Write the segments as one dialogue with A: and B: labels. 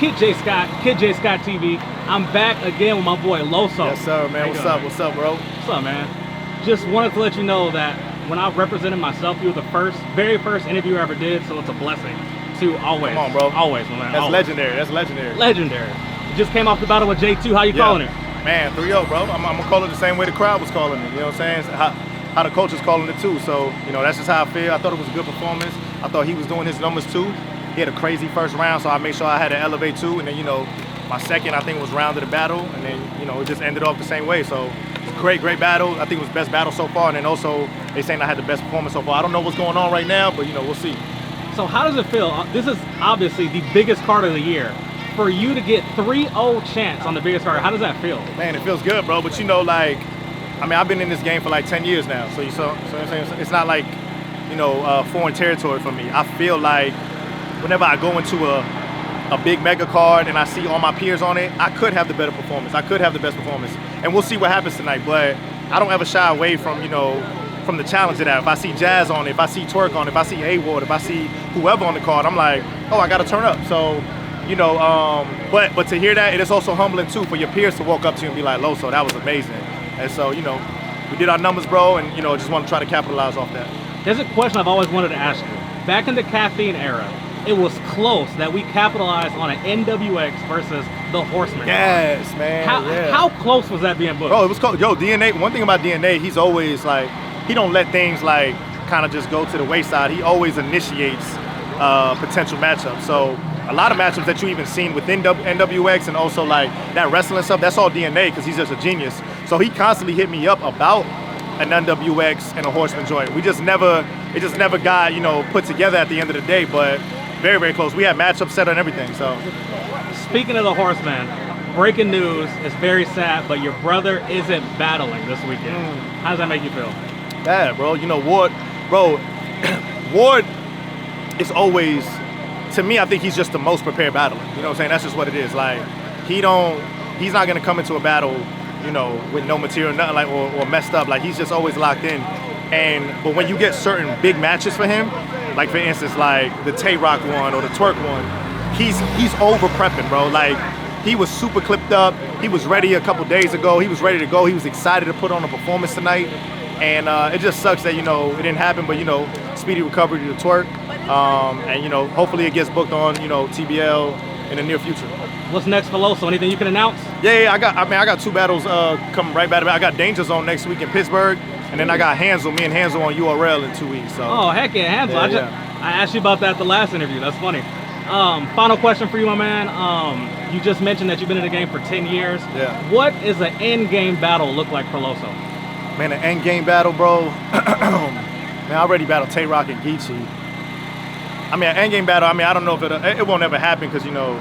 A: Kid J Scott TV. I'm back again with my boy Loso.
B: Yes, sir, man. What's up? What's up, bro?
A: What's up, man? Just wanted to let you know that when I represented myself, you were the very first interview I ever did, so it's a blessing. To always.
B: Come on, bro.
A: Always, my man.
B: That's
A: always.
B: legendary. That's legendary.
A: Legendary. You just came off the battle with J2. How you calling it?
B: Man, 3-0, bro. I'm gonna call it the same way the crowd was calling it. You know what I'm saying? How the coach is calling it too. So, you know, that's just how I feel. I thought it was a good performance. I thought he was doing his numbers too. He had a crazy first round, so I made sure I had to elevate too. And then, you know, my second, I think, was round of the battle. And then, you know, it just ended off the same way. So, great battle. I think it was best battle so far. And then also, they saying I had the best performance so far. I don't know what's going on right now, but, you know, we'll see.
A: So how does it feel? This is obviously the biggest card of the year. For you to get 3-0 chance on the biggest card, how does that feel?
B: Man, it feels good, bro. But, you know, like, I mean, I've been in this game for like 10 years now. So I'm saying, it's not like, you know, foreign territory for me. I feel like whenever I go into a big mega card and I see all my peers on it, I could have the better performance. I could have the best performance. And we'll see what happens tonight. But I don't ever shy away from, you know, from the challenge of that. If I see Jazz on it, if I see Twork on it, if I see A-Ward, if I see whoever on the card, I'm like, oh, I got to turn up. So, you know, but to hear that, it is also humbling too for your peers to walk up to you and be like, Loso, that was amazing. And so, you know, we did our numbers, bro, and, you know, just want to try to capitalize off that.
A: There's a question I've always wanted to ask you. Back in the caffeine era, it was close that we capitalized on an NWX versus the Horsemen.
B: Yes, man.
A: How close was that being booked?
B: Bro, it was close. Yo, DNA, one thing about DNA, he's always like, he don't let things like kind of just go to the wayside. He always initiates potential matchups. So a lot of matchups that you even seen within NWX and also like that wrestling stuff, that's all DNA because he's just a genius. So he constantly hit me up about an NWX and a Horseman joint. It just never got, you know, put together at the end of the day, but very, very close. We had matchups set on everything, so.
A: Speaking of the Horseman, breaking news, it's very sad, but your brother isn't battling this weekend. How does that make you feel?
B: Bad, bro. You know, Ward is always, to me, I think he's just the most prepared battler. You know what I'm saying? That's just what it is. Like, he's not gonna come into a battle, you know, with no material, nothing like, or messed up. Like, he's just always locked in. But when you get certain big matches for him, like for instance, like the Tay-Rock one or the Twork one, he's over prepping, bro. Like, he was super clipped up. He was ready a couple days ago. He was ready to go. He was excited to put on a performance tonight. And it just sucks that, you know, it didn't happen, but, you know, speedy recovery to the Twork. And, you know, hopefully it gets booked on, you know, TBL in the near future.
A: What's next for Loso? Anything you can announce?
B: Yeah, I got two battles coming right back to back. I got Danger Zone next week in Pittsburgh, and then I got Hansel, me and Hansel on URL in 2 weeks. So.
A: Oh, heck yeah, Hansel. I asked you about that the last interview. That's funny. Final question for you, my man. You just mentioned that you've been in the game for 10 years.
B: Yeah.
A: What is an end game battle look like for Loso?
B: Man, an end game battle, bro. Man, I already battled Tay-Rock and Geechee. I mean, an end game battle, I mean, I don't know if it won't ever happen because, you know,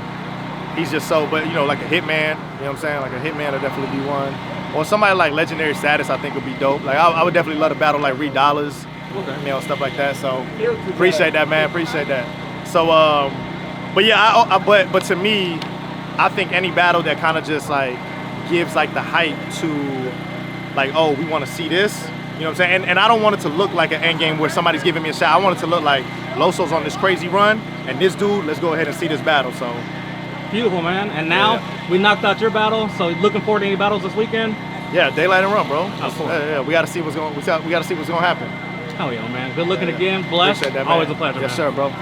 B: he's just so, but, you know, like a hitman, you know what I'm saying? Like a hitman would definitely be one. Or somebody like legendary status, I think would be dope. Like, I would definitely love to battle like Reed Dollars,
A: okay,
B: you know, stuff like that. So, appreciate that, man. Appreciate that. So, but yeah, but to me, I think any battle that kind of just like gives like the hype to like, oh, we want to see this, you know what I'm saying? And I don't want it to look like an end game where somebody's giving me a shot. I want it to look like Loso's on this crazy run, and this dude, let's go ahead and see this battle. So.
A: Beautiful, man. And now we knocked out your battle, so looking forward to any battles this weekend?
B: Yeah, daylight and run, bro.
A: Yeah,
B: we gotta see what's going. We gotta see what's gonna happen.
A: Hell yeah, man. Good looking again. Blessed.
B: Appreciate that, man.
A: Always a pleasure.
B: Yes,
A: man.
B: sir, bro.